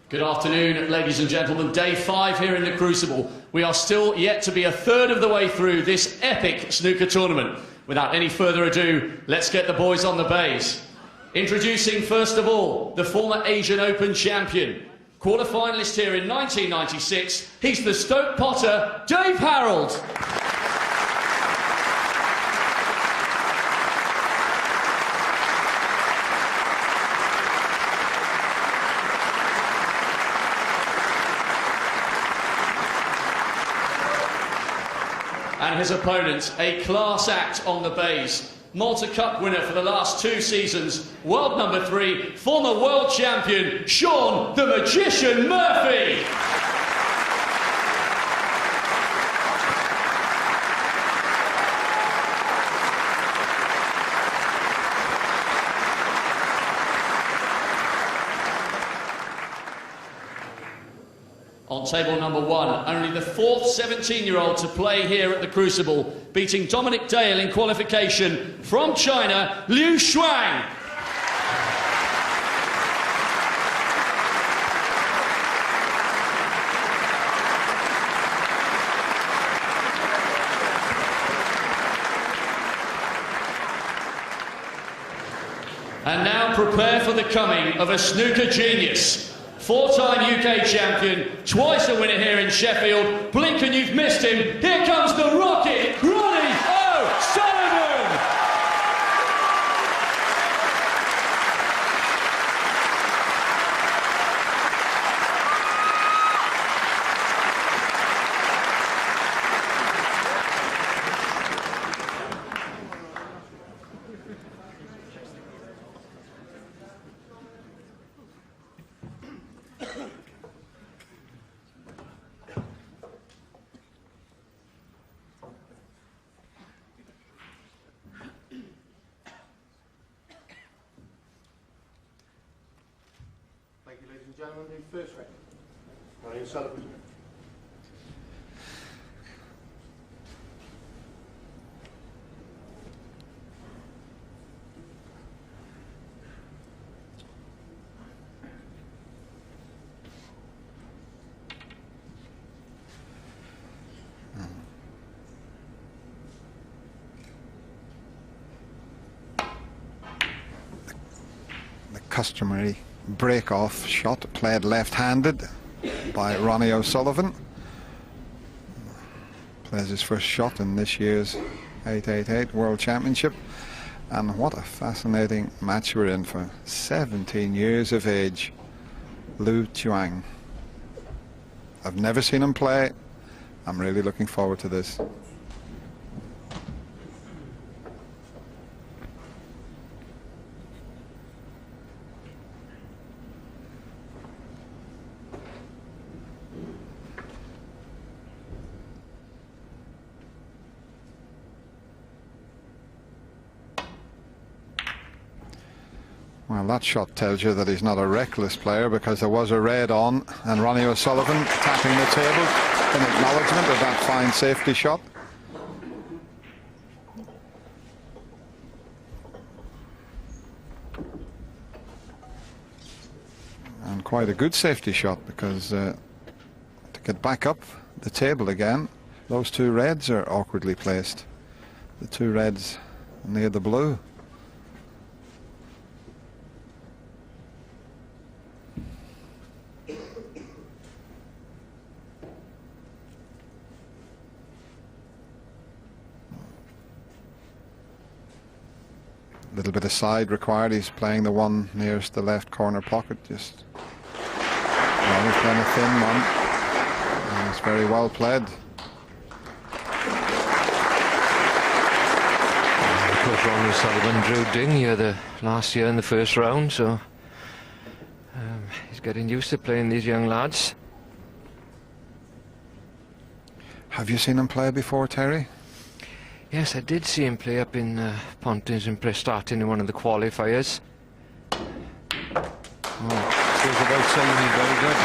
Good afternoon, ladies and gentlemen. Day 5 here in the Crucible. We are still yet to be a third of the way through this epic snooker tournament. Without any further ado, let's get the boys on the bays. Introducing, first of all, the former Asian Open champion. Quarter-finalist here in 1996, he's the Stoke Potter, Dave Harold. And his opponent, a class act on the bays. Malta Cup winner for the last 2 seasons, world number 3, former world champion, Sean the Magician Murphy. On table number 1, only the 4th 17-year-old to play here at the Crucible, beating Dominic Dale in qualification from China, Chuang. And now prepare for the coming of a snooker genius. 4-time UK champion, twice a winner here in Sheffield. Blink and you've missed him. Here comes the Rocket, Ronnie O'Sullivan! Thank you, ladies and gentlemen. The first round, Ronnie O'Sullivan. The customary break-off shot played left-handed by Ronnie O'Sullivan. Plays his first shot in this year's 888 World Championship. And what a fascinating match we're in for 17 years of age, Chuang. I've never seen him play. I'm really looking forward to this. Well, that shot tells you that he's not a reckless player, because there was a red on, and Ronnie O'Sullivan tapping the table in acknowledgement of that fine safety shot. And quite a good safety shot, because to get back up the table again, those 2 reds are awkwardly placed. The 2 reds near the blue. little bit of side required. He's playing the one nearest the left corner pocket. Just he's playing a thin one. And it's very well played. Of course, Ronnie Sullivan drew ding here the last year in the first round, so he's getting used to playing these young lads. Have you seen him play before, Terry? Yes, I did see him play up in Pontins in Prestatyn in one of the qualifiers. Feels about saying very good.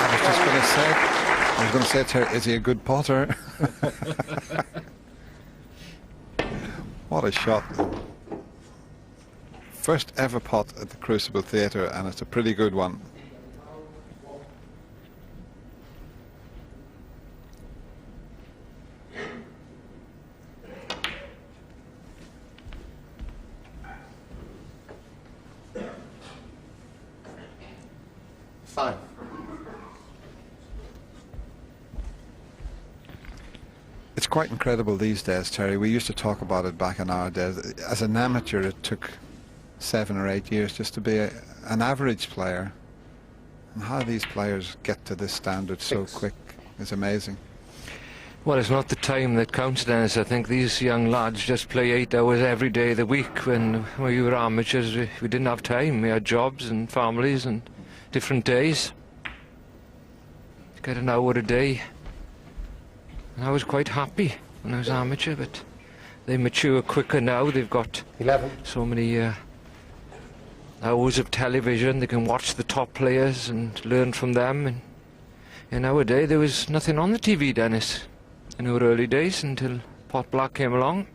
I was going to say, Terry, is he a good potter? What a shot. First ever pot at the Crucible Theatre, and it's a pretty good one. Fine. It's quite incredible these days, Terry. We used to talk about it back in our days. As an amateur, it took 7 or 8 years just to be an average player. And how these players get to this standard so quick is amazing. Well, it's not the time that counts, Dennis. I think these young lads just play 8 hours every day of the week. When we were amateurs, we didn't have time. We had jobs and families and different days. Get an hour a day. And I was quite happy when I was amateur, but they mature quicker now. They've got 11. so many hours of television. They can watch the top players and learn from them. And in our day, there was nothing on the TV, Dennis, in our early days until Pot Black came along.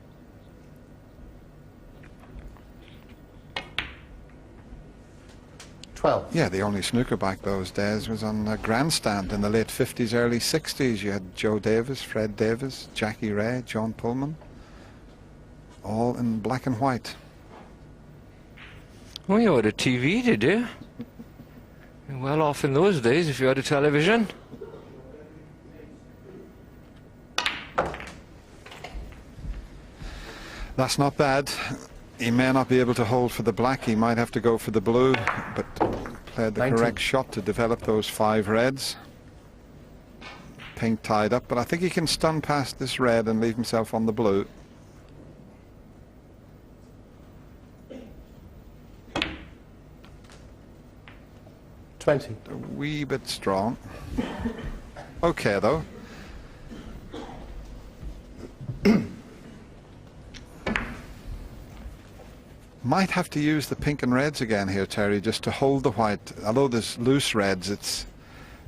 Yeah, the only snooker back those days was on a grandstand in the late 50s, early 60s. You had Joe Davis, Fred Davis, Jackie Ray, John Pullman, all in black and white. Well, you had a TV, did you? You're well off in those days if you had a television. That's not bad. He may not be able to hold for the black. He might have to go for the blue, but played the 19. correct shot to develop those 5 reds. Pink tied up, but I think he can stun past this red and leave himself on the blue. A wee bit strong. Okay, though. Might have to use the pink and reds again here, Terry, just to hold the white. Although there's loose reds, it's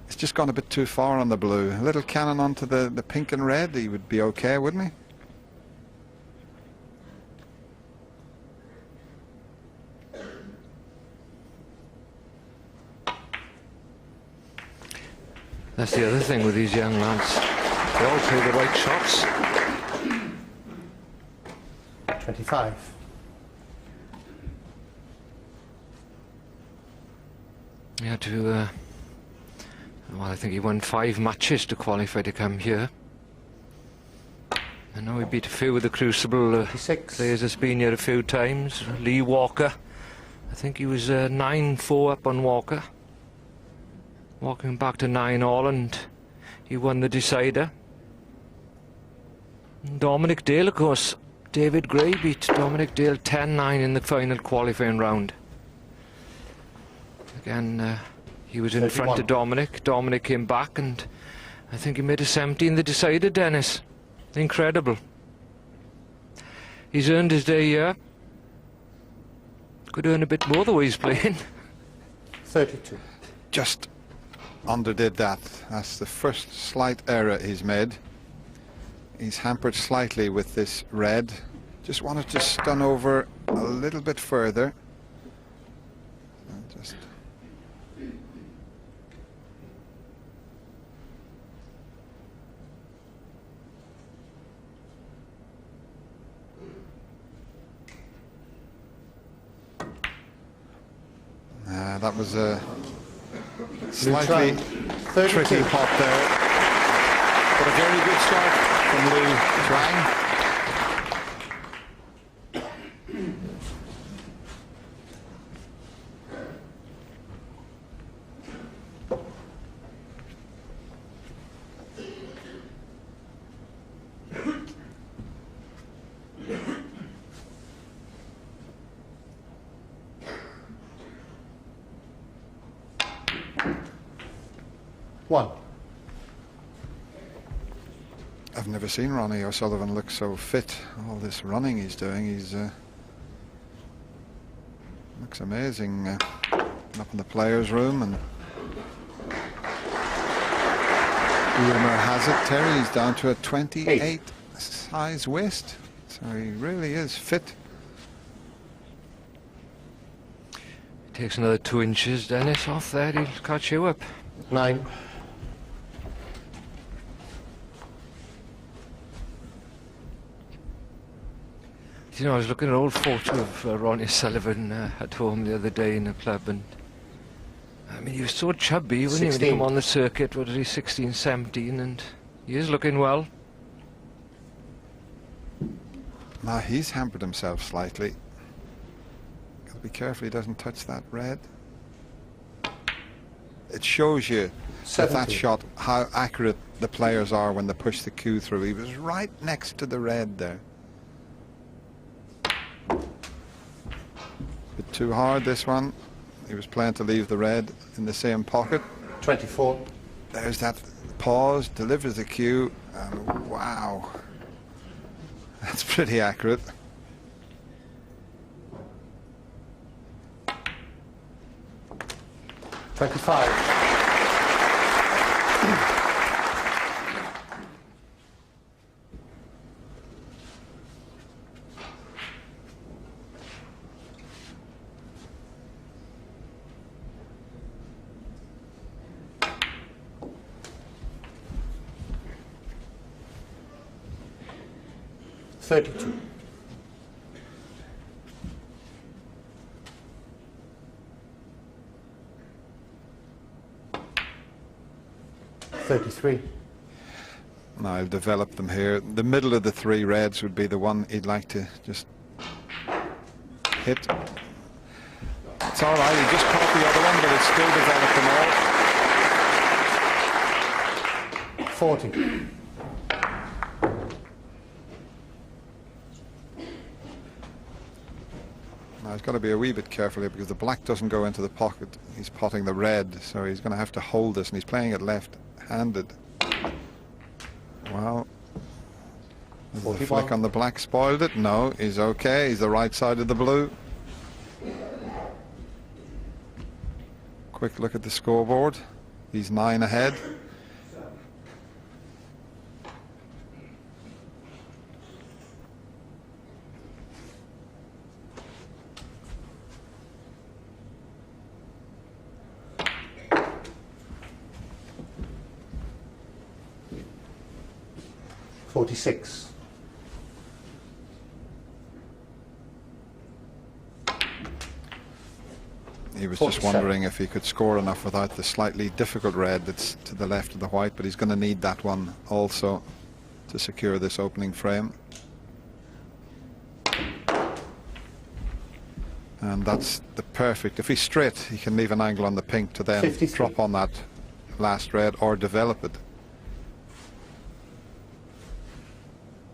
just gone a bit too far on the blue. A little cannon onto the pink and red, he would be okay, wouldn't he? That's the other thing with these young lads. They all play the right shots. 25. He had to, well, I think he won 5 matches to qualify to come here. I know he beat a few of the Crucible players that's been here a few times. Lee Walker. I think he was 9-4 up on Walker. Walking back to 9-all, and he won the decider. And Dominic Dale, of course. David Gray beat Dominic Dale 10-9 in the final qualifying round. Again, he was in front of Dominic. Dominic came back, and I think he made a 17 the decider, Dennis. Incredible. He's earned his day here. Could earn a bit more the way he's playing. 32. Just underdid that. That's the first slight error he's made. He's hampered slightly with this red. Just wanted to stun over a little bit further. Just that was a slightly tricky pot there, but a very good start from Lou Chuang. 1. I've never seen Ronnie O'Sullivan look so fit. All this running he's doing, he's looks amazing. Up in the players' room, and rumour has it Terry's down to a 28 size waist, so he really is fit. Takes another 2 inches, Dennis, off there, he'll catch you up. 9. You know, I was looking at an old photo of Ronnie Sullivan at home the other day in the club, and I mean, he was so chubby, wasn't he, when he came on the circuit? What is he, 16, 17, and he is looking well. Now he's hampered himself slightly. Got to be careful he doesn't touch that red. It shows you with that shot how accurate the players are when they push the cue through. He was right next to the red there. Bit too hard, this one. He was playing to leave the red in the same pocket. 24. There's that pause, delivers the cue, and wow, that's pretty accurate. $25. 32. 33. Now I'll develop them here. The middle of the 3 reds would be the one he'd like to just hit. It's all right, he just caught the other one, but it's still developed them all. 40. Now he's got to be a wee bit careful here because the black doesn't go into the pocket. He's potting the red, so he's going to have to hold this, and he's playing it left-handed. Well, the flick on the black spoiled it. No, he's okay. He's the right side of the blue. Quick look at the scoreboard. He's 9 ahead. $46. He was just wondering if he could score enough without the slightly difficult red that's to the left of the white, but he's going to need that one also to secure this opening frame. And that's the perfect. If he's straight, he can leave an angle on the pink to then 53. drop on that last red or develop it.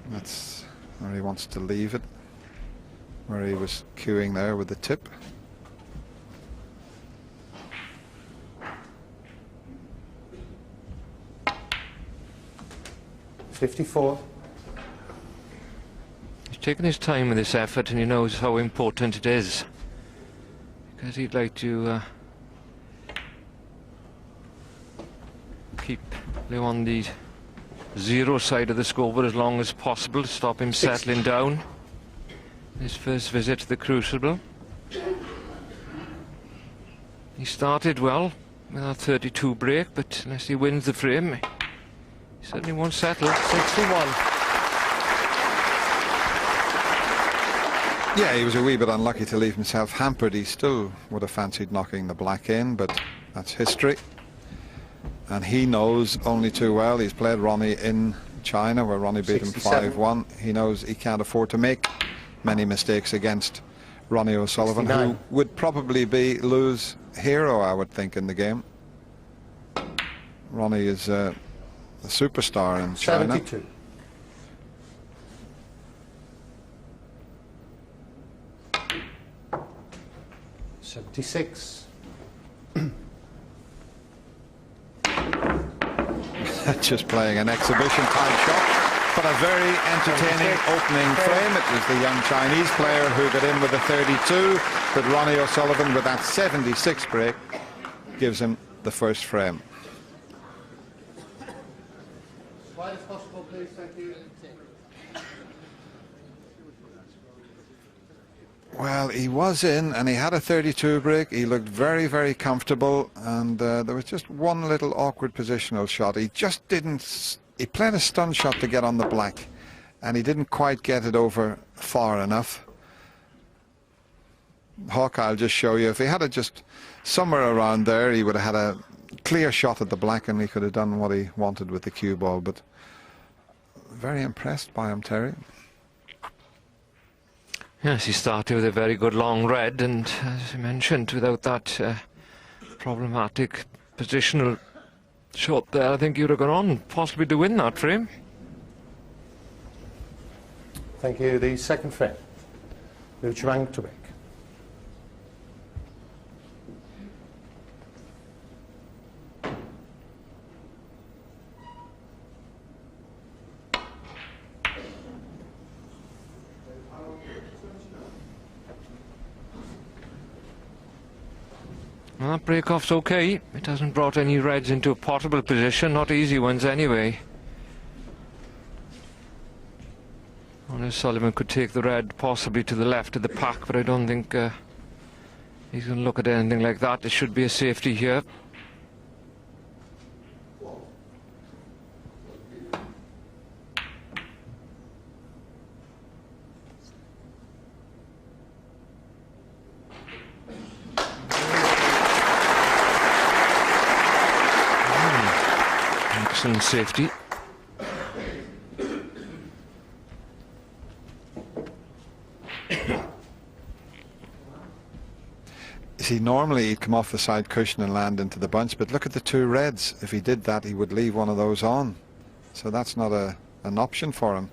That's where he wants to leave it, where he was cueing there with the tip. $54. He's taken his time with this effort, and he knows how important it is, because he'd like to keep Lou on the 0 side of the scoreboard as long as possible to stop him settling down. His first visit to the Crucible. He started well with that 32 break, but unless he wins the frame, he certainly won't settle. 61. Yeah, he was a wee bit unlucky to leave himself hampered. He still would have fancied knocking the black in, but that's history. And he knows only too well. He's played Ronnie in China, where Ronnie beat him 5-1. He knows he can't afford to make many mistakes against Ronnie O'Sullivan, 69. who would probably be Lou's hero, I would think, in the game. Ronnie is a superstar in China. 72. $76. just playing an exhibition type shot. But a very entertaining opening frame. It was the young Chinese player who got in with a 32, but Ronnie O'Sullivan with that 76 break gives him the first frame. Wide as possible, please. Thank you. Well, he was in and he had a 32 break. He looked very, very comfortable, and there was just one little awkward positional shot. He just didn't. He played a stun shot to get on the black, and he didn't quite get it over far enough. Hawkeye, I'll just show you. If he had it just somewhere around there, he would have had a clear shot at the black, and he could have done what he wanted with the cue ball. But very impressed by him, Terry. Yes, he started with a very good long red, and as I mentioned, without that problematic positional shot there, I think you'd have gone on possibly to win that frame. Thank you. The second frame. Chuang to break. Well, that break-off's okay. It hasn't brought any reds into a potable position, not easy ones anyway. Ronnie O'Sullivan could take the red possibly to the left of the pack, but I don't think he's going to look at anything like that. There should be a safety here. Excellent safety. See, normally he'd come off the side cushion and land into the bunch, but look at the two reds. If he did that, he would leave one of those on. So that's not an option for him.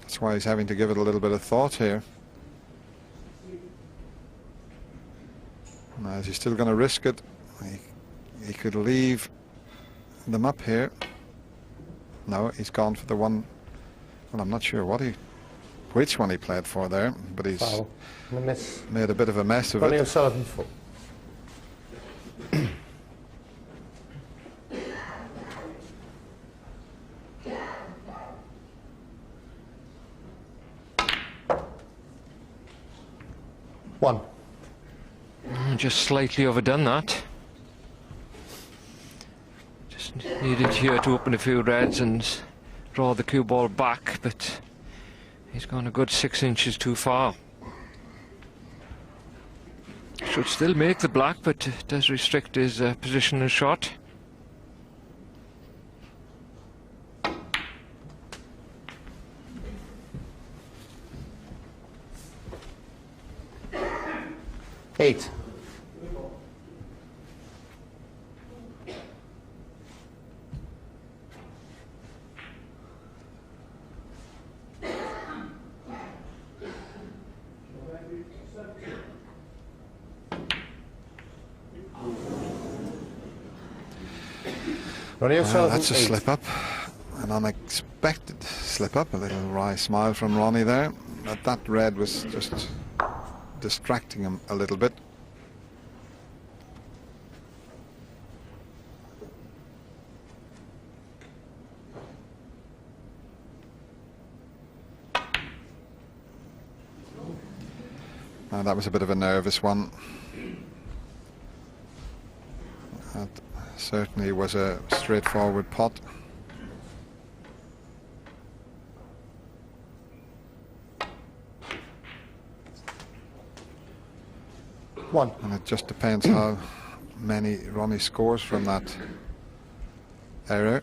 That's why he's having to give it a little bit of thought here. Now, is he still going to risk it? He could leave them up here. No, he's gone for the one. Well, I'm not sure which one he played for there, but he's made a bit of a mess of Ronnie it. O'Sullivan full. One. Just slightly overdone that. Just needed here to open a few reds and draw the cue ball back, but he's gone a good 6 inches too far. Should still make the black, but it does restrict his positional shot. Eight. That's a slip up, an unexpected slip up. A little wry smile from Ronnie there. But that red was just distracting him a little bit. Now that was a bit of a nervous one. That certainly was a straightforward pot. One. And it just depends how many Ronnie scores from that error.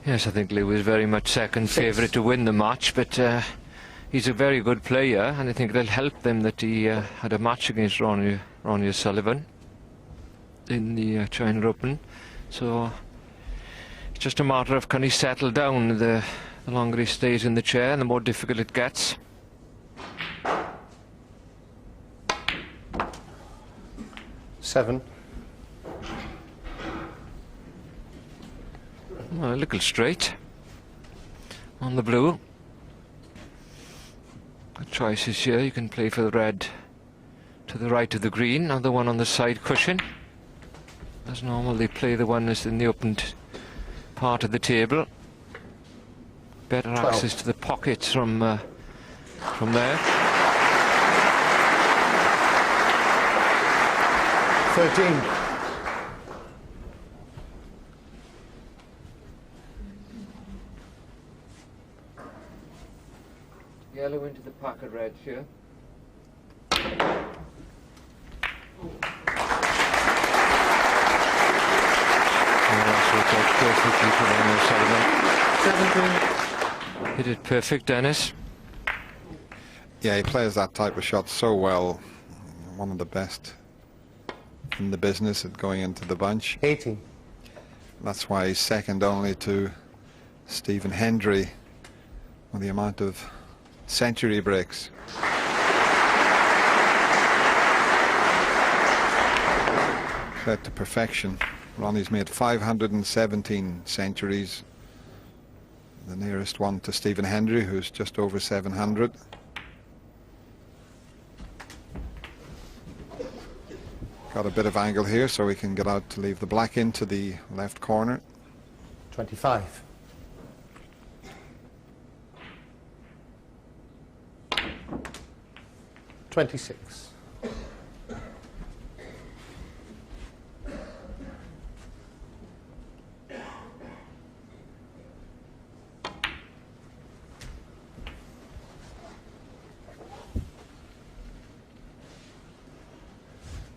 Yes, I think Lee was very much second favourite to win the match, but he's a very good player, and I think it'll help them that he had a match against Ronnie O'Sullivan in the China Open. So It's just a matter of can he settle down. The longer he stays in the chair, the more difficult it gets. Seven. Well, a little straight on the blue. Good choices here. You can play for the red to the right of the green, or the one on the side cushion. As normal, they play the one that's in the opened part of the table. Better 12. access to the pockets from there. 13. Yellow into the pocket red here. Perfectly for Sullivan. 17. Hit it perfect, Dennis. Yeah, he plays that type of shot so well. One of the best in the business at going into the bunch. 18. That's why he's second only to Stephen Hendry with the amount of century breaks. Played to perfection. Ronnie's made 517 centuries. The nearest one to Stephen Hendry, who's just over 700. Got a bit of angle here, so we can get out to leave the black into the left corner. 25. $26.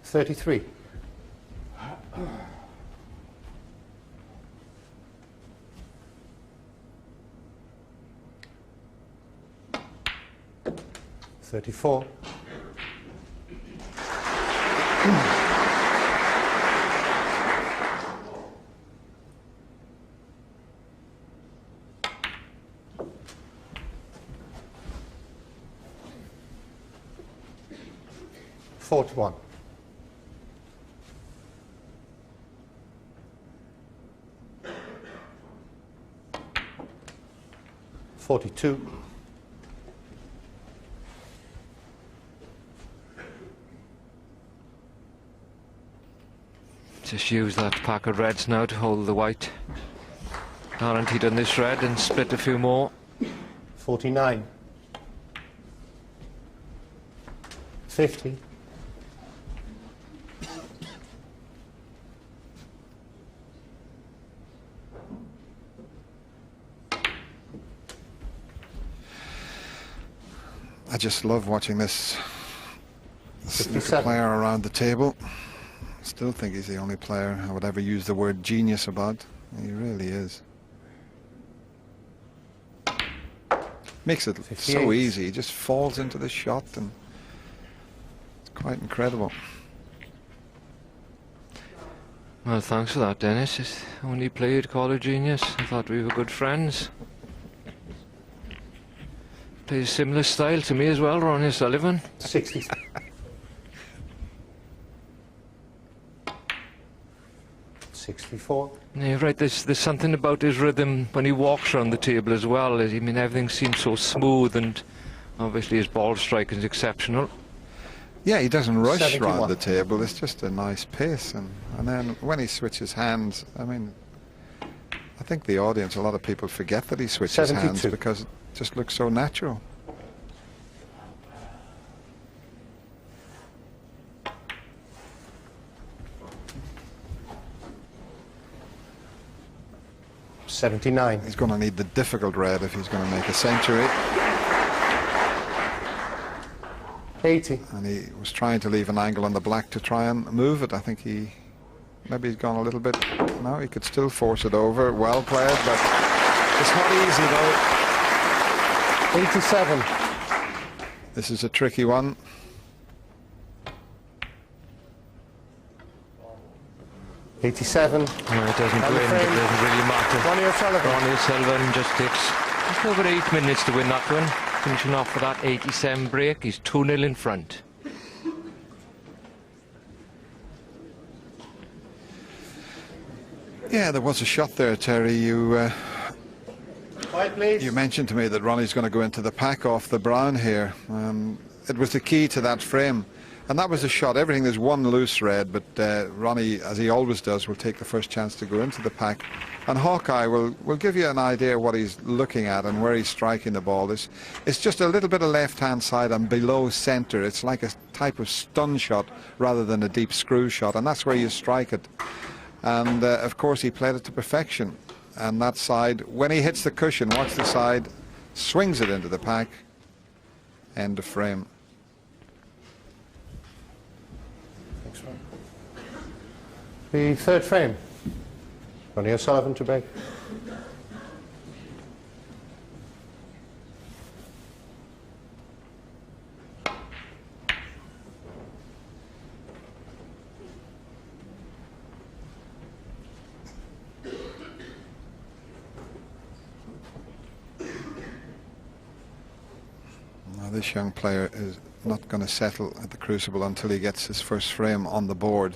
$33. $34. $41. 42. Just use that pack of reds now to hold the white guaranteed on this red and split a few more. 49. 50. I just love watching this snooker 57. player around the table. Still think he's the only player I would ever use the word genius about. He really is. Makes it 58. so easy. He just falls into the shot, and it's quite incredible. Well, thanks for that, Dennis. When he played Call of Genius, I thought we were good friends. Plays a similar style to me as well, Ronnie Sullivan. 60. 64. Yeah, right. There's something about his rhythm when he walks around the table as well. I mean, everything seems so smooth, and obviously his ball striking is exceptional. Yeah, he doesn't rush 71. around the table. It's just a nice pace, and then when he switches hands, I mean, I think the audience, a lot of people forget that he switches 72. hands because it just looks so natural. $79. He's going to need the difficult red if he's going to make a century. 80. And he was trying to leave an angle on the black to try and move it. I think maybe he's gone a little bit. No, he could still force it over. Well played, but it's not easy though. 87. This is a tricky one. 87. No, it doesn't And the win, it frame. doesn't really matter. Ronnie O'Sullivan. Ronnie O'Sullivan just takes just over 8 minutes to win that one. Finishing off for that 87 break. He's 2-0 in front. Yeah, there was a shot there, Terry. You Quiet, please. you mentioned to me that Ronnie's going to go into the pack off the brown here. It was the key to that frame, and that was a shot. Everything is one loose red, but Ronnie, as he always does, will take the first chance to go into the pack. And Hawkeye will give you an idea what he's looking at and where he's striking the ball. It's just a little bit of left-hand side and below centre. It's like a type of stun shot rather than a deep screw shot, and that's where you strike it. And of course he played it to perfection. And that side, when he hits the cushion, watch the side, swings it into the pack, end of frame. Thanks, Ron. The third frame. Ronnie O'Sullivan to break. Now this young player is not going to settle at the Crucible until he gets his first frame on the board.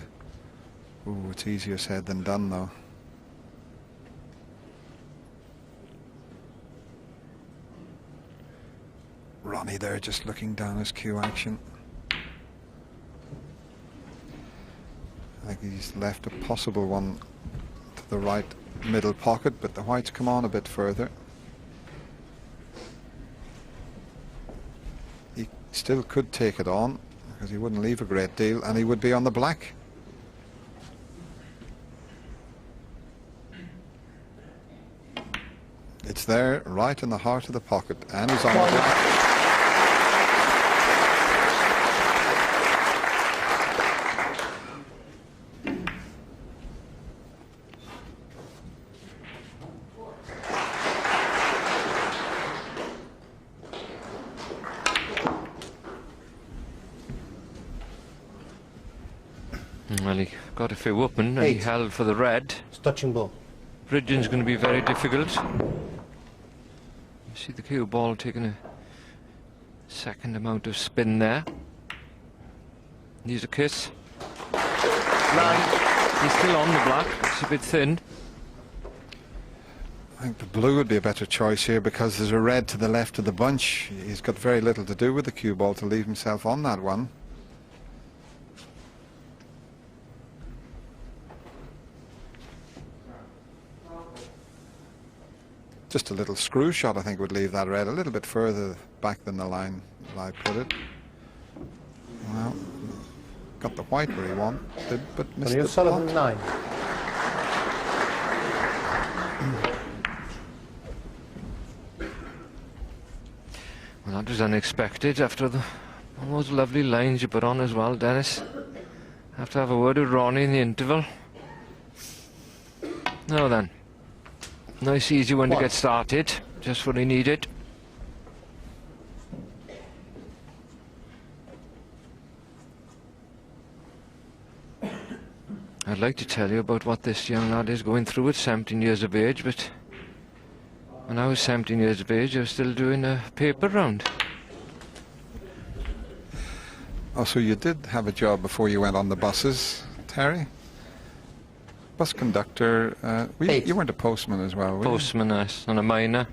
Ooh, it's easier said than done though. Ronnie there just looking down his cue action. I think he's left a possible one to the right middle pocket, but the whites come on a bit further. He still could take it on because he wouldn't leave a great deal, and he would be on the black. It's there, right in the heart of the pocket, and he's on the black. Well, he got a few up and he 8. held for the red. It's touching ball. Bridging's going to be very difficult. You see the cue ball taking a second amount of spin there. Needs a kiss. 9. He's still on the black. It's a bit thin. I think the blue would be a better choice here because there's a red to the left of the bunch. He's got very little to do with the cue ball to leave himself on that one. Just a little screw shot, I think, would leave that red a little bit further back than the line I put it. Well, got the white where he wanted, but missed Ronnie the O'Sullivan, pot. 9. Well, that was unexpected after all those lovely lines you put on as well, Dennis. Have to have a word with Ronnie in the interval. Now then. Nice easy one to get started. Just what he needed. I'd like to tell you about what this young lad is going through at 17 years of age, but when I was 17 years of age, I was still doing a paper round. Oh, so you did have a job before you went on the buses, Terry? Bus conductor. You weren't a postman as well, were you? Postman, yes, on a miner.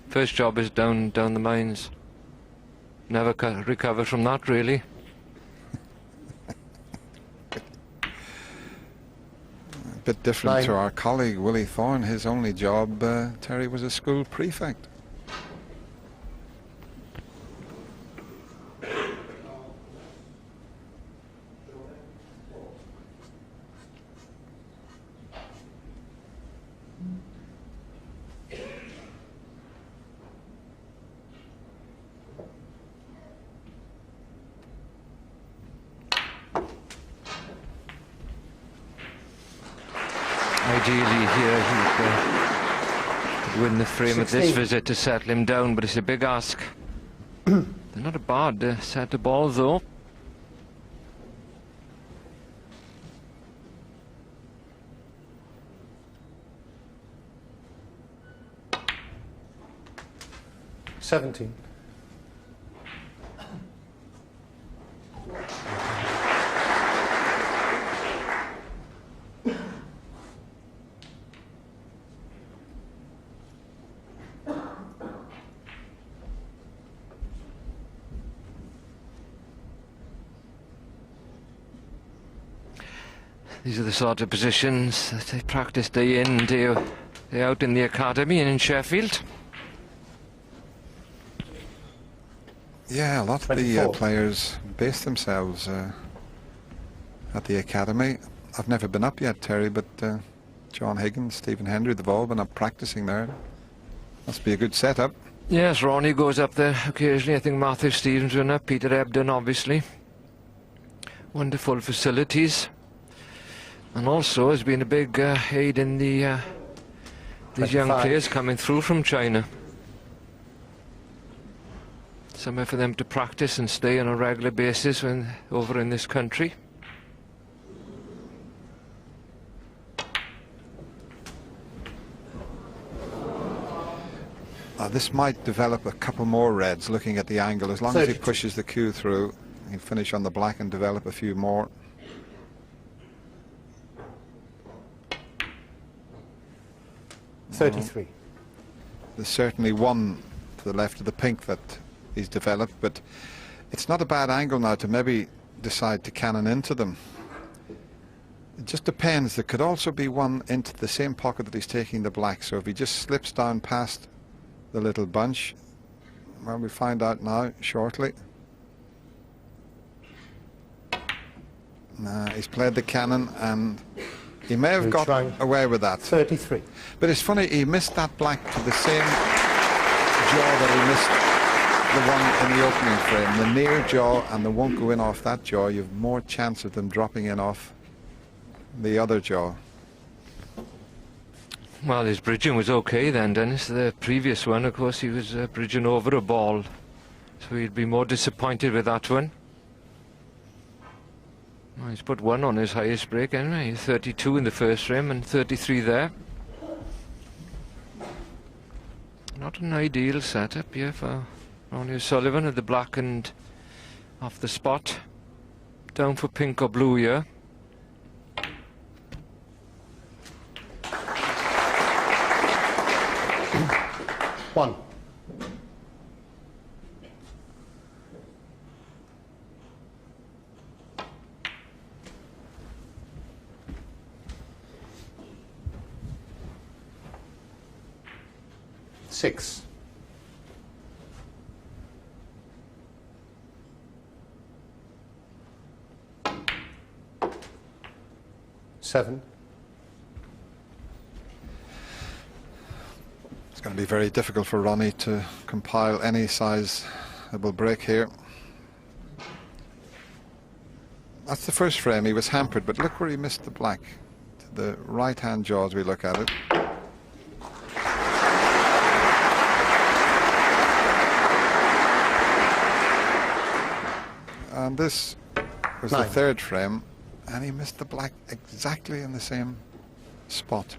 First job is down the mines. Never recovered from that, really. A bit different to our colleague Willie Thorne. His only job, Terry, was a school prefect. Ideally here he could win the frame at this 16. visit to settle him down, but it's a big ask. They're not a bad set of balls though. 17. These are the sort of positions that they practice day in, day out in the academy and in Sheffield. Yeah, a lot of the 24. players base themselves at the academy. I've never been up yet, Terry, but John Higgins, Stephen Hendry, they've all been up practicing there. Must be a good setup. Yes, Ronnie goes up there occasionally. I think Matthew Stevens went up, Peter Ebdon obviously. Wonderful facilities. And also has been a big aid in the these young 25. players coming through from China. Somewhere for them to practice and stay on a regular basis when over in this country. This might develop a couple more reds looking at the angle. As long as he 32. pushes the cue through, he'll finish on the black and develop a few more. $33. There's certainly one to the left of the pink that he's developed, but it's not a bad angle now to maybe decide to cannon into them. It just depends. There could also be one into the same pocket that he's taking the black, so if he just slips down past the little bunch, well, we'll find out now shortly. He's played the cannon and he may have got Chuang. away with that. 33. But it's funny, he missed that black to the same jaw that he missed the one in the opening frame. The near jaw, and the won't go in off that jaw. You have more chance of them dropping in off the other jaw. Well, his bridging was okay then, Dennis. The previous one, of course, he was bridging over a ball. So he'd be more disappointed with that one. Well, he's put one on his highest break anyway. 32 in the first frame and 33 there. Not an ideal setup here for Ronnie O'Sullivan at the black and off the spot. Down for pink or blue here. One. Six. Seven. It's going to be very difficult for Ronnie to compile any sizable break here. That's the first frame. He was hampered, but look where he missed the black. To the right-hand jaw as we look at it. And this was the 9. third frame, and he missed the black exactly in the same spot.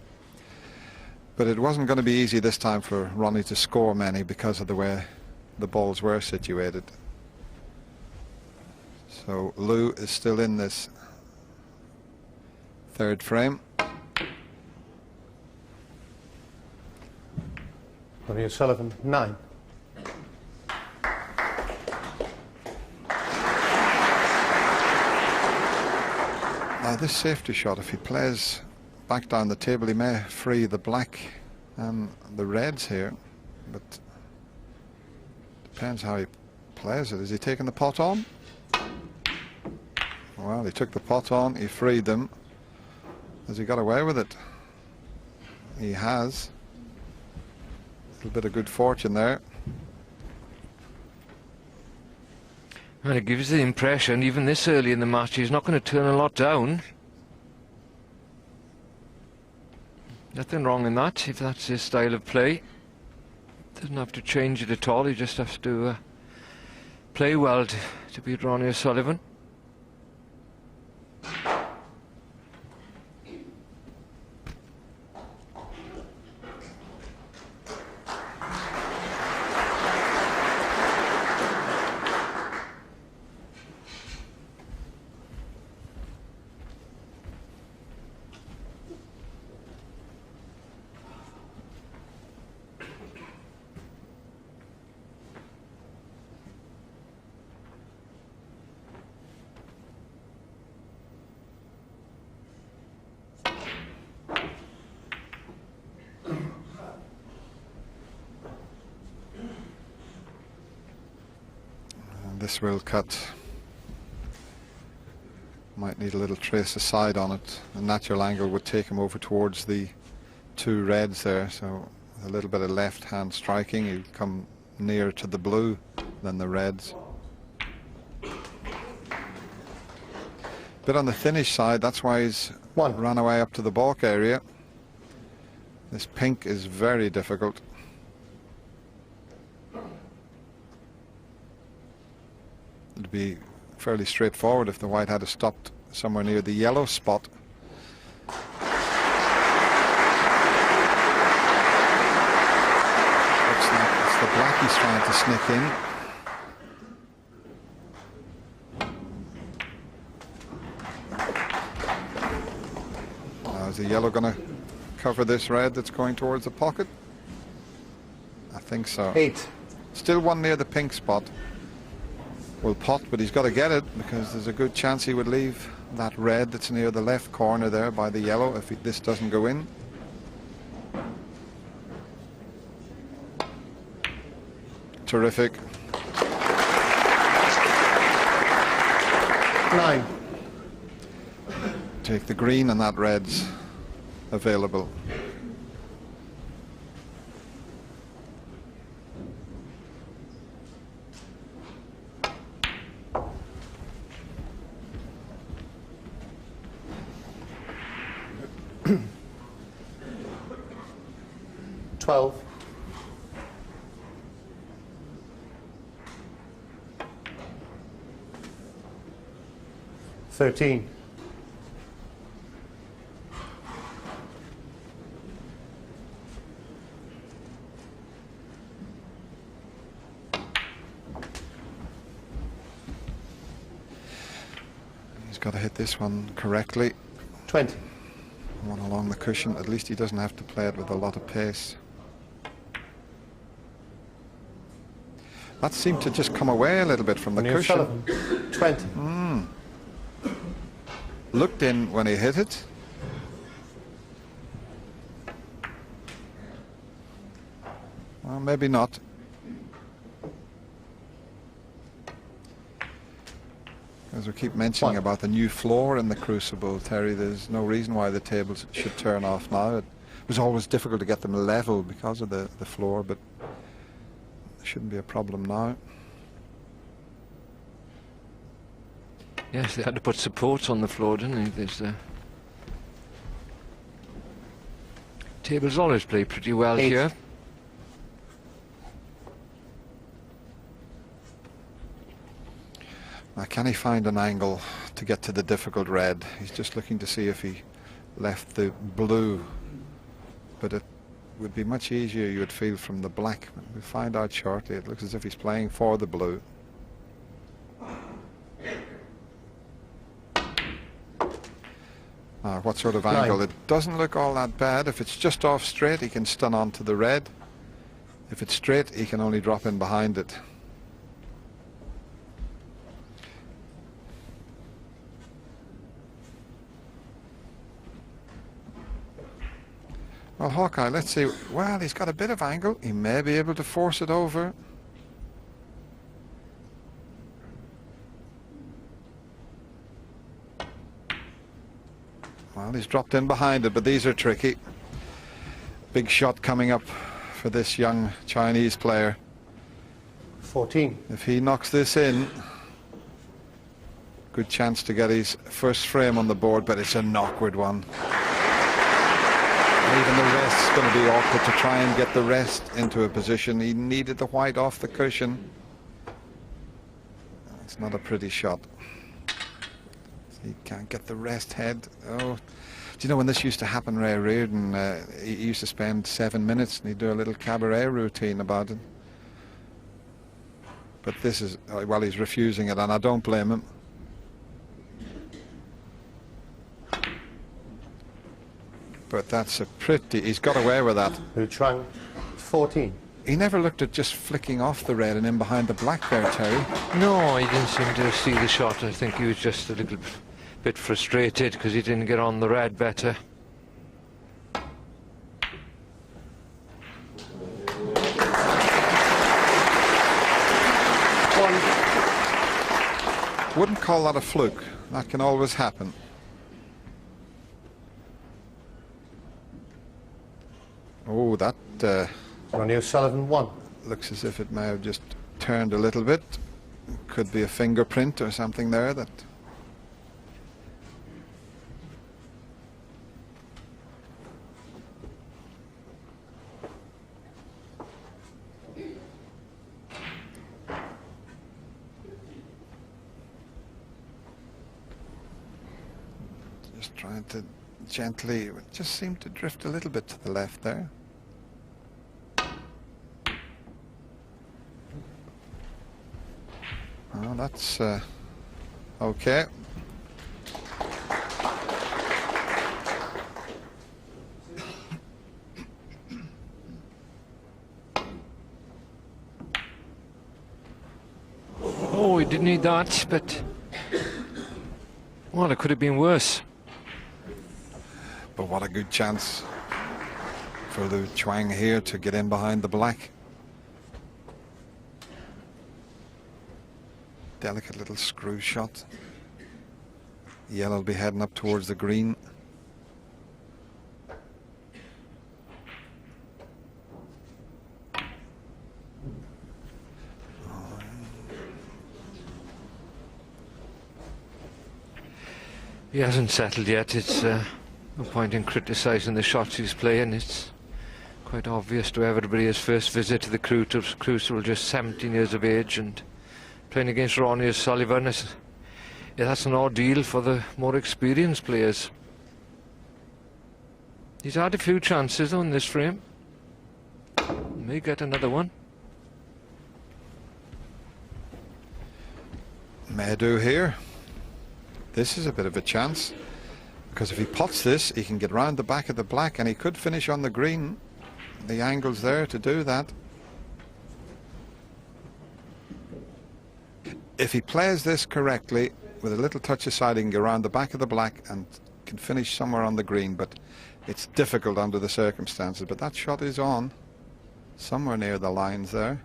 But it wasn't going to be easy this time for Ronnie to score many because of the way the balls were situated. So Lou is still in this third frame. Ronnie O'Sullivan, 9. Now this safety shot, if he plays back down the table, he may free the black and the reds here, but depends how he plays it. Is he taking the pot on? Well, he took the pot on, he freed them. Has he got away with it? He has. A little bit of good fortune there. And it gives the impression, even this early in the match, he's not going to turn a lot down. Nothing wrong in that, if that's his style of play. Doesn't have to change it at all, he just has to play well to beat Ronnie O'Sullivan. This will cut. Might need a little trace aside on it. A natural angle would take him over towards the two reds there, so with a little bit of left hand striking he'll come nearer to the blue than the reds. Bit on the thinnish side, that's why he's run away up to the balk area. This pink is very difficult. It'd be fairly straightforward if the white had stopped somewhere near the yellow spot. Looks like it's the black he's trying to sneak in. Now is the yellow going to cover this red that's going towards the pocket? I think so. 8. Still one near the pink spot. Will pot, but he's got to get it because there's a good chance he would leave that red that's near the left corner there by the yellow if this doesn't go in. Terrific. 9. Take the green and that red's available. $12. 13. He's got to hit this one correctly. 20. One along the cushion. At least he doesn't have to play it with a lot of pace. That seemed to just come away a little bit from the cushion. Sullivan. 20. Looked in when he hit it. Well, maybe not. As we keep mentioning about the new floor in the Crucible, Terry, there's no reason why the tables should turn off now. It was always difficult to get them level because of the floor, but it shouldn't be a problem now. Yes, they had to put supports on the floor, didn't they? There's tables always play pretty well 8. here. Now, can he find an angle to get to the difficult red? He's just looking to see if he left the blue, but it would be much easier, you would feel, from the black. We'll find out shortly. It looks as if he's playing for the blue. What sort of angle? 9. It doesn't look all that bad. If it's just off straight, he can stun onto the red. If it's straight, he can only drop in behind it. Well, Hawkeye, let's see. Well, he's got a bit of angle. He may be able to force it over. Well, he's dropped in behind it, but these are tricky. Big shot coming up for this young Chinese player. 14. If he knocks this in, good chance to get his first frame on the board, but it's an awkward one. Even the rest's going to be awkward to try and get the rest into a position. He needed the white off the cushion. It's not a pretty shot. He can't get the rest head. Oh, do you know when this used to happen, Ray Reardon? He used to spend 7 minutes and he'd do a little cabaret routine about it. But this is, well, he's refusing it, and I don't blame him. But that's a pretty, he's got away with that. Chuang. 14. He never looked at just flicking off the red and in behind the black there, Terry. No, he didn't seem to see the shot. I think he was just a little bit frustrated because he didn't get on the red better. Wouldn't call that a fluke. That can always happen. Oh, that Ronnie O'Sullivan 1. looks as if it may have just turned a little bit. Could be a fingerprint or something there that... Just trying to gently, it just seemed to drift a little bit to the left there. Oh, that's okay. Oh, he didn't need that, but well, it could have been worse. But what a good chance for the Chuang here to get in behind the black. Delicate little screw shot. Yellow will be heading up towards the green. He hasn't settled yet. It's no point in criticising the shots he's playing. It's quite obvious to everybody his first visit to the Crucible, just 17 years of age, and playing against Ronnie O'Sullivan, that's an ordeal for the more experienced players. He's had a few chances on this frame. May get another one. May do here. This is a bit of a chance, because if he pots this, he can get round the back of the black, and he could finish on the green. The angle's there to do that. If he plays this correctly, with a little touch aside, he can go around the back of the black and can finish somewhere on the green, but it's difficult under the circumstances. But that shot is on, somewhere near the lines there.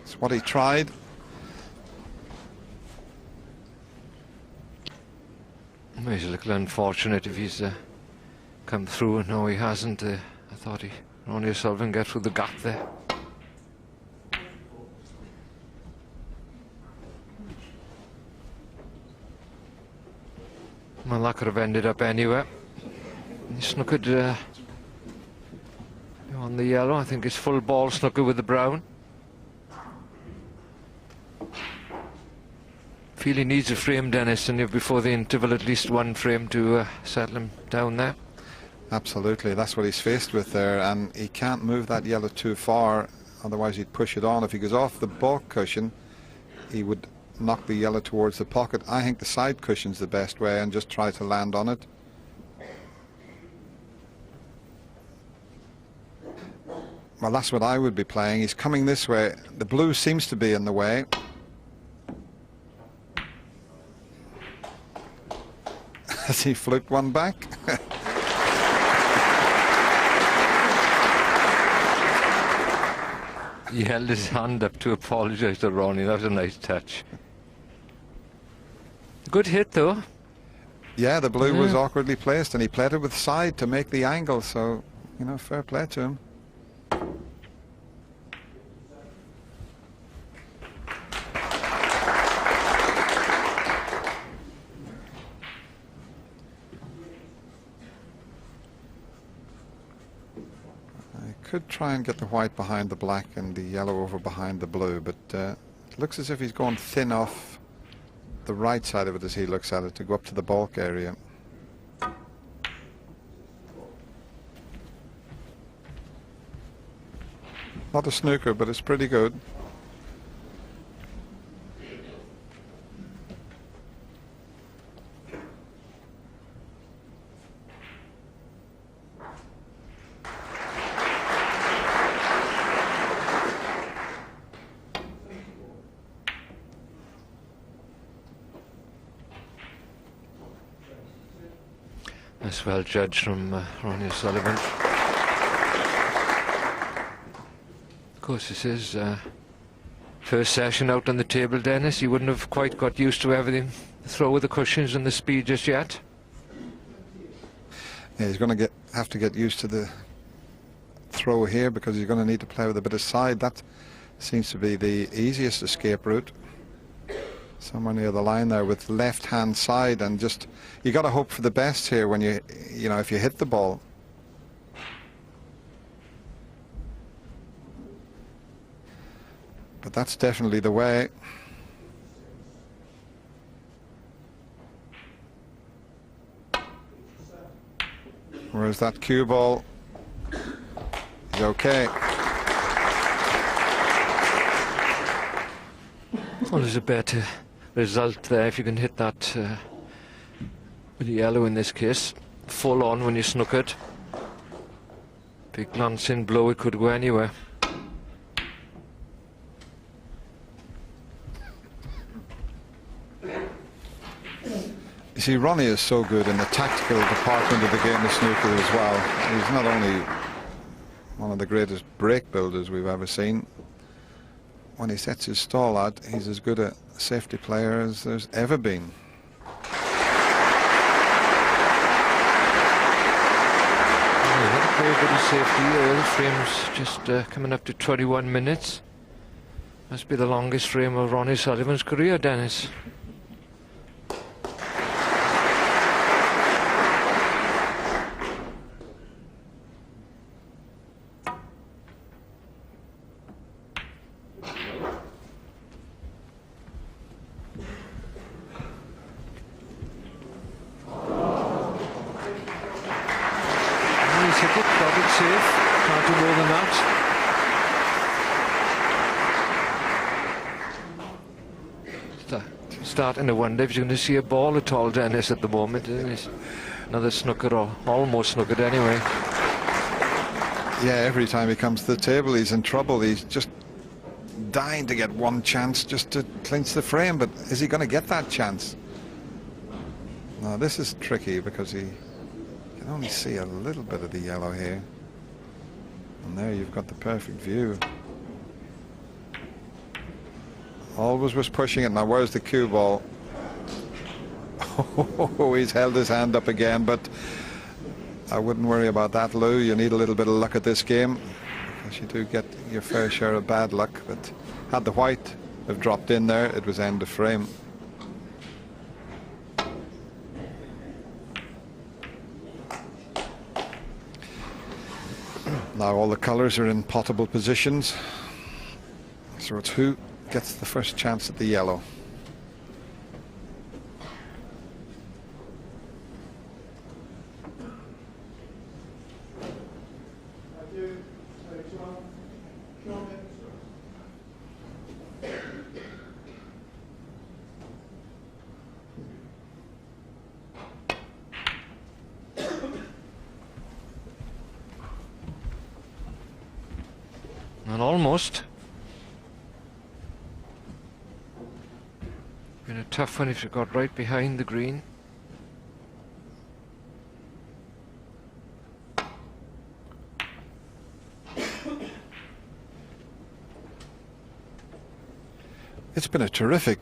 It's what he tried. Well, he's a little unfortunate if he's come through, and no, he hasn't. I thought Ronnie O'Sullivan get through the gap there. Well, that could have ended up anywhere. He snookered on the yellow. I think it's full ball snooker with the brown. Feel he needs a frame, Dennis, and before the interval, at least one frame to settle him down there. Absolutely, that's what he's faced with there, and he can't move that yellow too far, otherwise he'd push it on. If he goes off the baulk cushion, he would knock the yellow towards the pocket. I think the side cushion's the best way, and just try to land on it. Well, that's what I would be playing. He's coming this way. The blue seems to be in the way. Has he fluked one back? He held his hand up to apologise to Ronnie. That was a nice touch. Good hit, though. Yeah, the blue was awkwardly placed, and he played it with side to make the angle, so, you know, fair play to him. Could try and get the white behind the black and the yellow over behind the blue, but it looks as if he's going thin off the right side of it as he looks at it to go up to the baulk area. Not a snooker, but it's pretty good. That's well judged from Ronnie O'Sullivan. course, this is first session out on the table, Dennis. You wouldn't have quite got used to everything, the throw with the cushions and the speed just yet. Yeah, he's going to have to get used to the throw here, because he's going to need to play with a bit of side. That seems to be the easiest escape route. Somewhere near the line there with left hand side, and just you got to hope for the best here when you know, if you hit the ball. But that's definitely the way. Whereas that cue ball is okay. Well, there's a better result there if you can hit that with the yellow in this case. Full on when you snookered. Big glancing blow, it could go anywhere. You see, Ronnie is so good in the tactical department of the game of snooker as well. He's not only one of the greatest break builders we've ever seen. When he sets his stall out, he's as good a safety player as there's ever been. Very good at safety here. The frame's just coming up to 21 minutes. Must be the longest frame of Ronnie Sullivan's career, Dennis. Starting to wonder if you're going to see a ball at all, Dennis, at the moment, isn't it? Another snooker, or almost snookered anyway. Yeah, every time he comes to the table he's in trouble. He's just dying to get one chance just to clinch the frame, but is he going to get that chance? No, this is tricky because he can only see a little bit of the yellow here. And there you've got the perfect view. Always was pushing it. Now where's the cue ball? Oh, he's held his hand up again, but I wouldn't worry about that, Lou. You need a little bit of luck at this game, because you do get your fair share of bad luck. But had the white have dropped in there, it was end of frame. Now all the colours are in potable positions, so it's who gets the first chance at the yellow. And almost. Been a tough one if you got right behind the green. It's been a terrific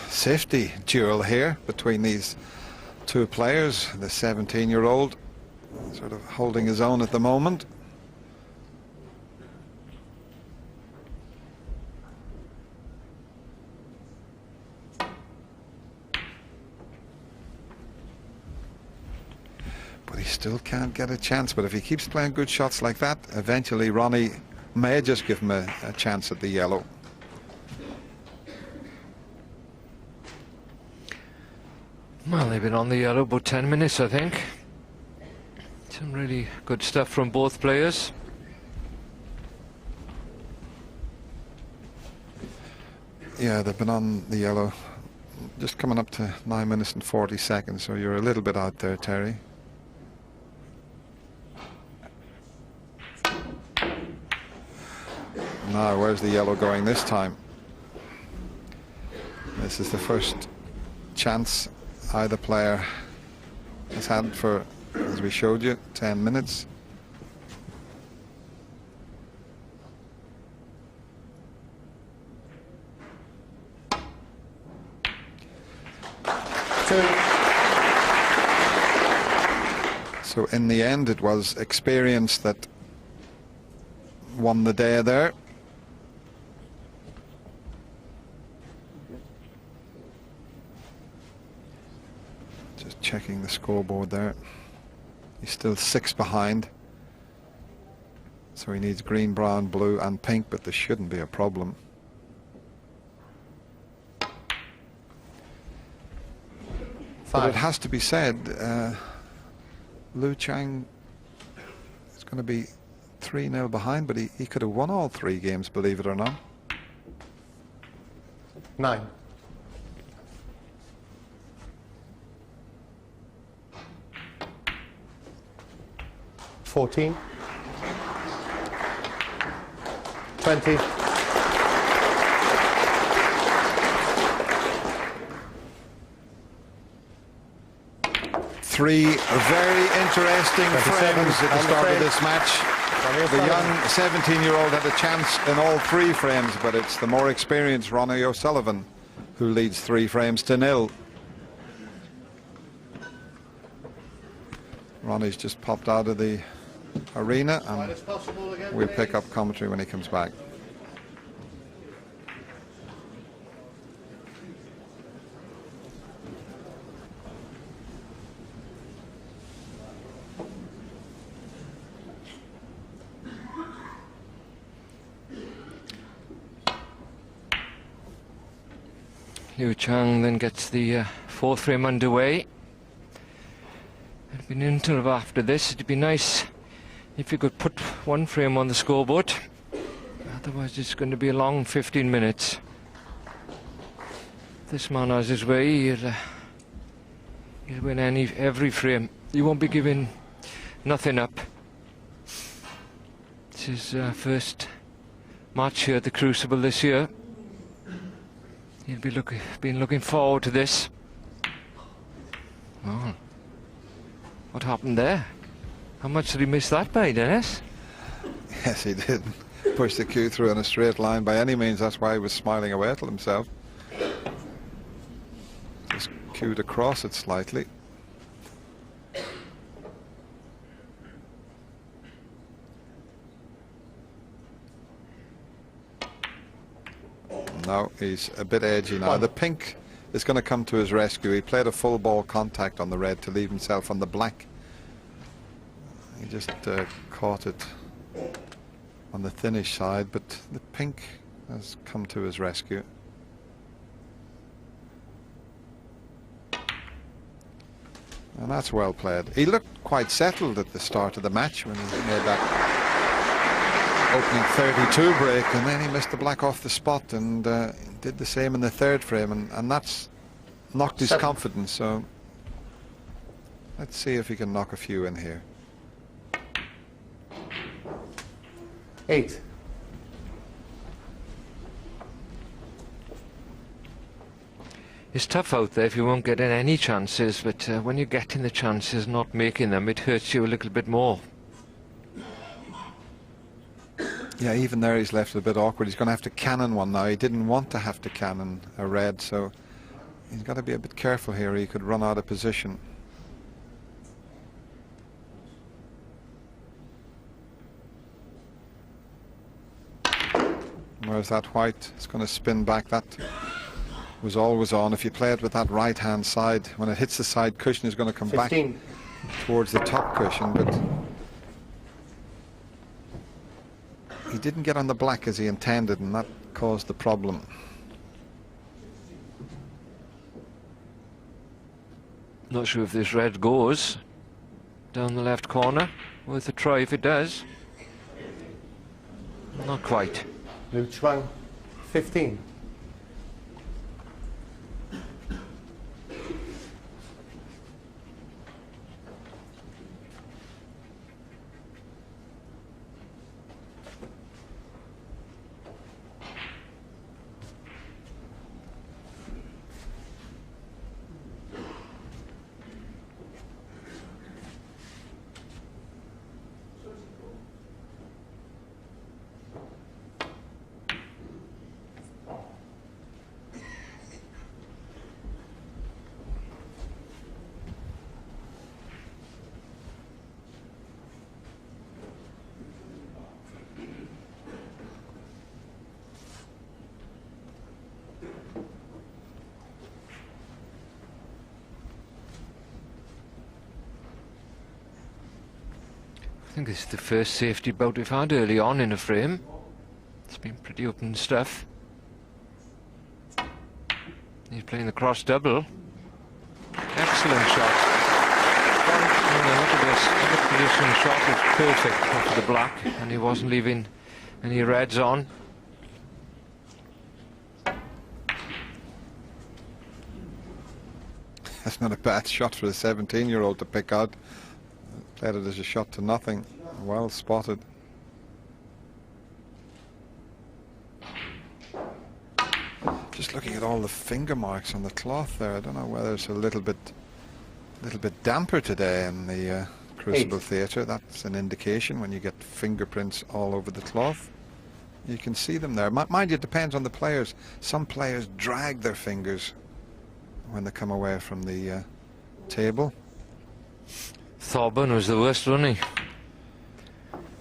safety duel here between these two players. The 17-year-old sort of holding his own at the moment. But he still can't get a chance. But if he keeps playing good shots like that, eventually Ronnie may just give him a chance at the yellow. Well, they've been on the yellow about 10 minutes, I think. Some really good stuff from both players. Yeah, they've been on the yellow just coming up to 9 minutes and 40 seconds, so you're a little bit out there, Terry. Now, where's the yellow going this time? This is the first chance either player has had for, as we showed you, 10 minutes. 6-2. So in the end, it was experience that won the day there. Just checking the scoreboard there. He's still 6 behind. So he needs green, brown, blue and pink, but this shouldn't be a problem. But it has to be said, Liu Chuang is going to be 3-0 behind, but he could have won all 3 games, believe it or not. 9. $14. 20. 3 very interesting frames at the start of this match. The young 17-year-old had a chance in all 3 frames, but it's the more experienced Ronnie O'Sullivan who leads 3 frames to 0. Ronnie's just popped out of the arena, and we'll pick up commentary when he comes back. Liu Chuang then gets the 4th frame underway. It'd been until after this. It'd be nice if you could put 1 frame on the scoreboard. Otherwise, it's going to be a long 15 minutes. This man has his way. He'll win every frame. He won't be giving nothing up. It's his first match here at the Crucible this year. He'll be been looking forward to this. Oh, what happened there? How much did he miss that by, Dennis? Yes, he did. Push the cue through in a straight line by any means. That's why he was smiling away at himself. Just cued across it slightly. Now he's a bit edgy now. The pink is going to come to his rescue. He played a full ball contact on the red to leave himself on the black. He just caught it on the thinnish side, but the pink has come to his rescue. And that's well played. He looked quite settled at the start of the match when he made that opening 32 break, and then he missed the black off the spot and did the same in the 3rd frame, and that's knocked his confidence. So let's see if he can knock a few in here. 8. It's tough out there if you won't get in any chances, but when you're getting the chances, not making them, it hurts you a little bit more. Yeah, even there he's left it a bit awkward. He's going to have to cannon one now. He didn't want to have to cannon a red, so he's got to be a bit careful here. He could run out of position. Where's that white? It's going to spin back. That was always on. If you play it with that right hand side, when it hits the side cushion, it's going to come 15. back towards the top cushion, but he didn't get on the black as he intended, and that caused the problem. Not sure if this red goes down the left corner. Worth a try if it does. Not quite. Liu Chuang, 15. think it's the first safety bout we've had early on in a frame. It's been pretty open stuff. He's playing the cross double. Excellent shot. Look at this. The position shot was perfect off the black, and he wasn't leaving any reds on. That's not a bad shot for a 17-year-old to pick out. Played it as a shot to nothing. Well spotted. Just looking at all the finger marks on the cloth there. I don't know whether it's a little bit damper today in the Crucible Theatre. That's an indication when you get fingerprints all over the cloth. You can see them there. Mind you, it depends on the players. Some players drag their fingers when they come away from the table. Thorburn was the worst, wasn't he?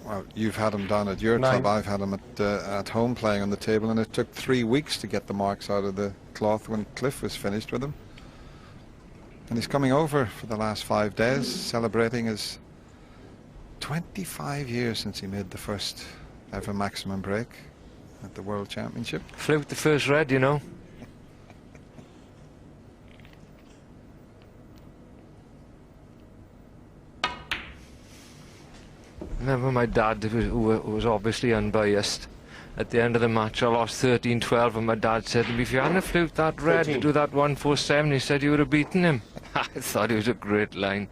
Well, you've had him down at your club. I've had him at home playing on the table, and it took 3 weeks to get the marks out of the cloth when Cliff was finished with him. And he's coming over for the last 5 days, celebrating his 25 years since he made the first ever maximum break at the World Championship. Flew with the first red, you know. Remember my dad, who was obviously unbiased. At the end of the match, I lost 13-12, and my dad said to me, if you hadn't fluked that red to do that 147, he said you would have beaten him. I thought it was a great line.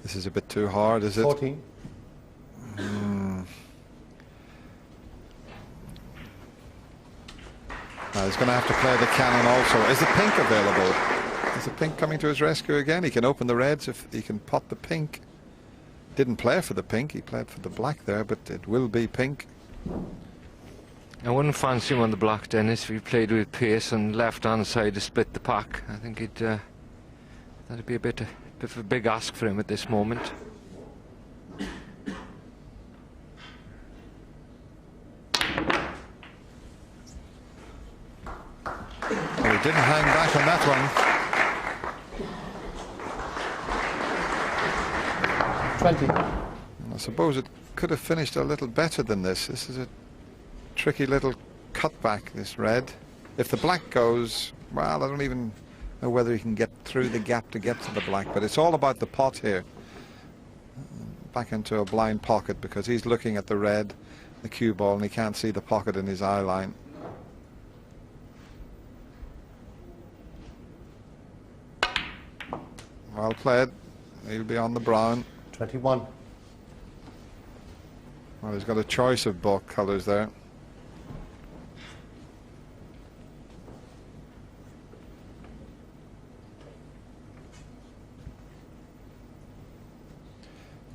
This is a bit too hard, is it? 14. Now he's going to have to play the cannon also. Is the pink available? Is the pink coming to his rescue again? He can open the reds if he can pot the pink. Didn't play for the pink, he played for the black there, but it will be pink. I wouldn't fancy him on the black, Dennis, if he played with pace and left-hand side to split the pack. I think that'd be a bit of a big ask for him at this moment. Well, he didn't hang back on that one. 20. And I suppose it could have finished a little better than this. This is a tricky little cutback, this red. If the black goes, well, I don't even know whether he can get through the gap to get to the black, but it's all about the pot here. Back into a blind pocket, because he's looking at the red, the cue ball, and he can't see the pocket in his eye line. Well played. He'll be on the brown. 21. Well, he's got a choice of both colours there.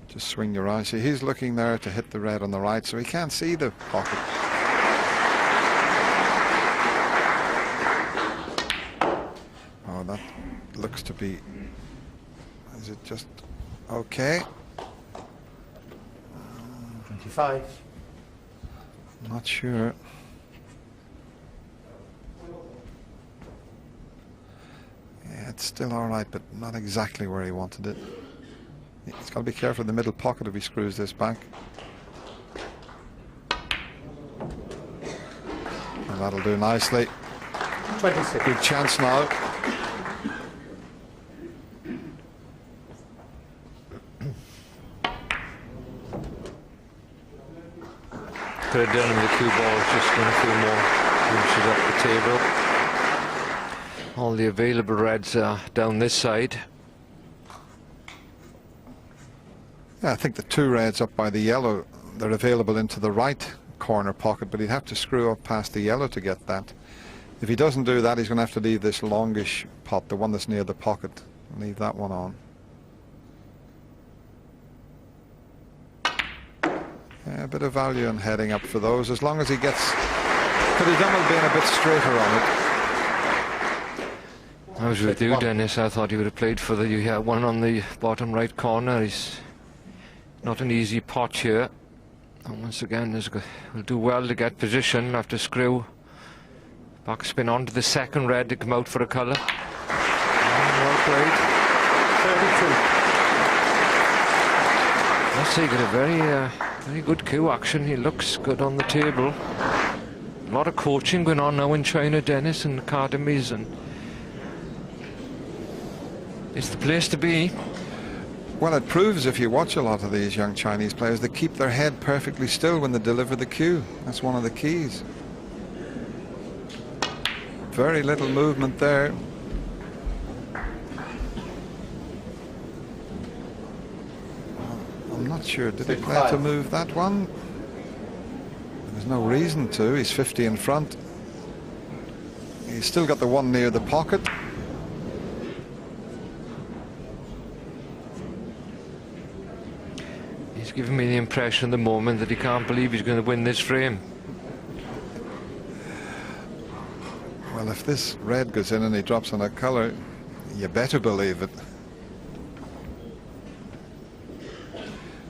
Just swing your eye. See, he's looking there to hit the red on the right, so he can't see the pocket. Oh, that looks to be... Is it just okay? 25. Not sure. Yeah, it's still all right, but not exactly where he wanted it. He's got to be careful in the middle pocket if he screws this back. And that'll do nicely. 26. Good chance now. Could have done him with the cue ball, just going a few more inches up the table. All the available reds are down this side. Yeah, I think the two reds up by the yellow, they're available into the right corner pocket, but he'd have to screw up past the yellow to get that. If he doesn't do that, he's going to have to leave this longish pot, the one that's near the pocket, leave that one on. Yeah, a bit of value in heading up for those, as long as he gets... Could have done with being a bit straighter on it. I was with you, Dennis. I thought he would have played for the... You had one on the bottom right corner. He's not an easy pot here. And once again, we'll do well to get position. Have to screw Backspin onto the second red to come out for a colour. Well played. 32. Let's say he got a very good cue action. He looks good on the table. A lot of coaching going on now in China, Dennis, and academies, and it's the place to be. Well, it proves, if you watch a lot of these young Chinese players, they keep their head perfectly still when they deliver the cue. That's one of the keys. Very little movement there. I'm not sure. Did he play to move that one? There's no reason to. He's 50 in front. He's still got the one near the pocket. He's giving me the impression at the moment that he can't believe he's going to win this frame. Well, if this red goes in and he drops on a colour, you better believe it.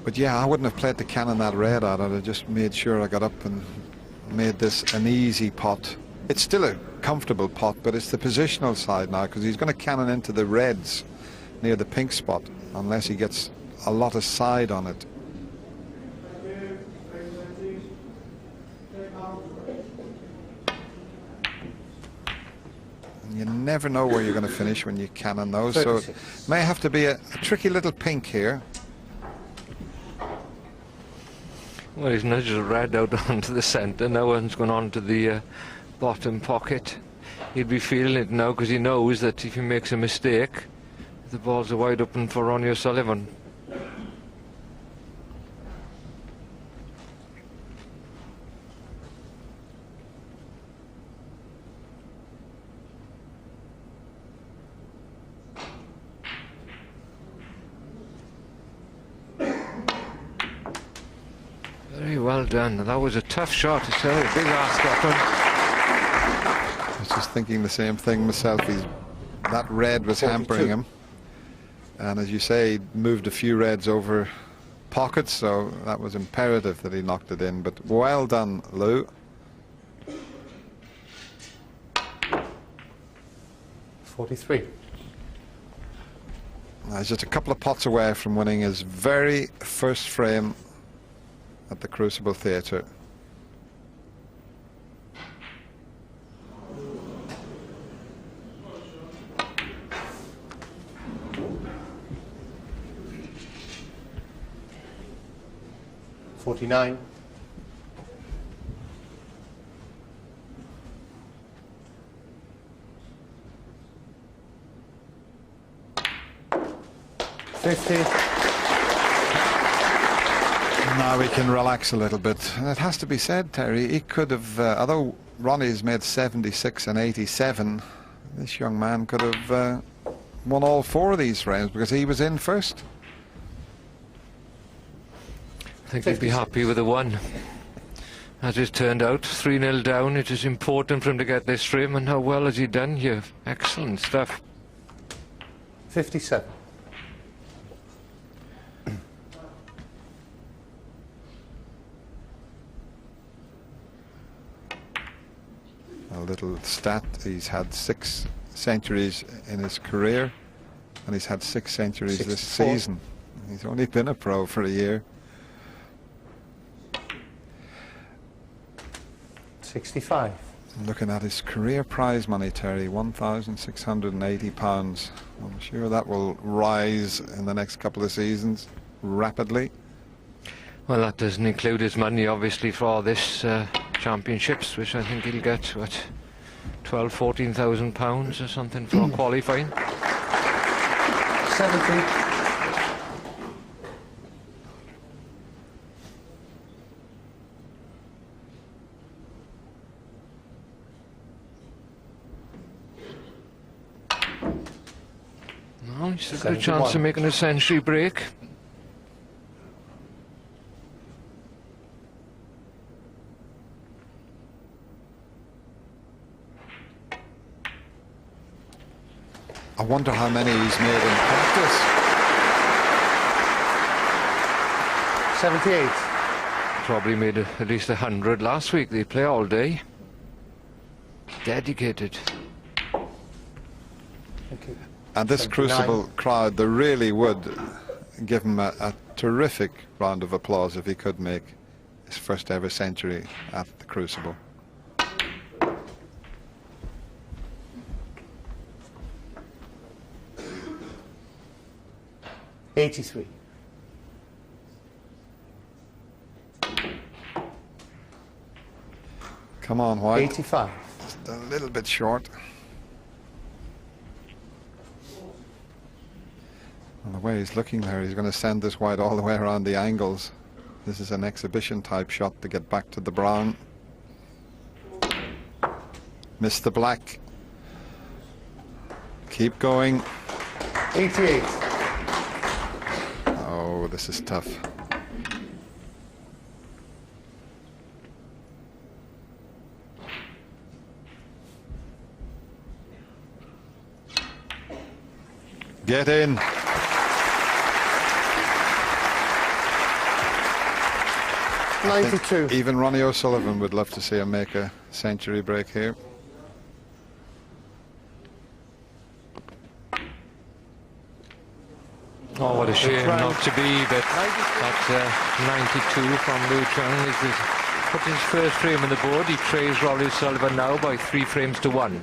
But yeah, I wouldn't have played to cannon that red out. I'd have just made sure I got up and made this an easy pot. It's still a comfortable pot, but it's the positional side now, because he's going to cannon into the reds near the pink spot unless he gets a lot of side on it. And you never know where you're going to finish when you cannon those, so it may have to be a tricky little pink here. Well, he's nudged the red out onto the centre. No one's gone on to the bottom pocket. He'll be feeling it now, because he knows that if he makes a mistake, the balls are wide open for Ronnie O'Sullivan. Very well done. That was a tough shot. It's a big ask up him. I was just thinking the same thing myself. That red was 42. hampering him. And as you say, he moved a few reds over pockets, so that was imperative that he knocked it in. But well done, Lou. 43. He's just a couple of pots away from winning his very first frame at the Crucible Theatre. $49. $50. Now we can relax a little bit. And it has to be said, Terry, he could have, although Ronnie's made 76 and 87, this young man could have won all four of these frames because he was in first. I think he'd be happy with the one. As it turned out, 3-0 down. It is important for him to get this frame, and how well has he done here? Excellent stuff. 57. A little stat, he's had 6 centuries in his career, and he's had 6 centuries 64. this season. He's only been a pro for a year. 65. Looking at his career prize money, Terry, £1,680. I'm sure that will rise in the next couple of seasons rapidly. Well, that doesn't include his money, obviously, for all this championships, which I think he'll get, what, £12,000–14,000 or something for qualifying. 70. No, he's a good chance of making a century break. I wonder how many he's made in practice. 78. Probably made at least 100 last week. They play all day. Dedicated. Okay. And this 79. Crucible crowd, they really would give him a terrific round of applause if he could make his first ever century at the Crucible. '83. Come on, White. '85. Just a little bit short. And the way he's looking there, he's going to send this White all the way around the angles. This is an exhibition type shot to get back to the brown. Missed the black. Keep going. 88. Oh, this is tough. Get in. I think 92. even Ronnie O'Sullivan would love to see him make a century break here. Oh, what a shame Chuang. not to be, but that's 92 from Liu Chuang. This is put his first frame on the board. He trails Ronnie O'Sullivan now by 3 frames to 1.